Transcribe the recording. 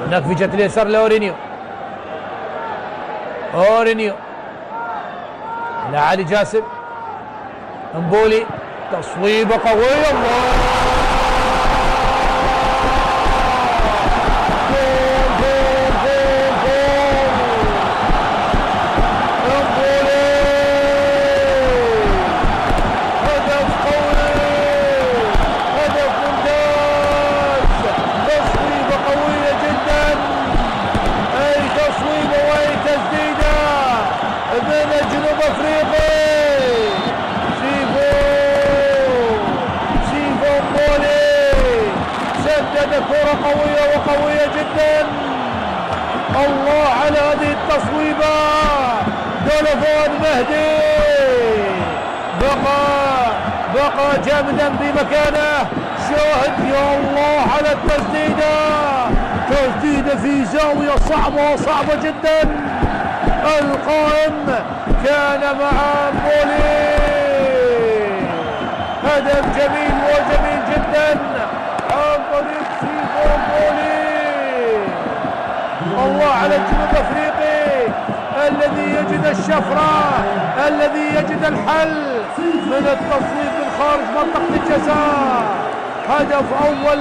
هناك في جهة اليسار لأورينيو. أورينيو لعلي جاسم. امبولي تصويبة قوية. الله كرة قوية وقوية جدا. الله على هذه التصويبة. دولوفون مهدي بقى جامدا بمكانه. شاهد يا الله على التسديدة. تسديدة في زاوية صعبة جدا. القائم كان مع بولي. هدف جميل وجميل جدا عن طريق سيفو بولي. الله على الجنوب الافريقي الذي يجد الشفرة، الذي يجد الحل من التصويب من خارج منطقة الجزاء. هدف اول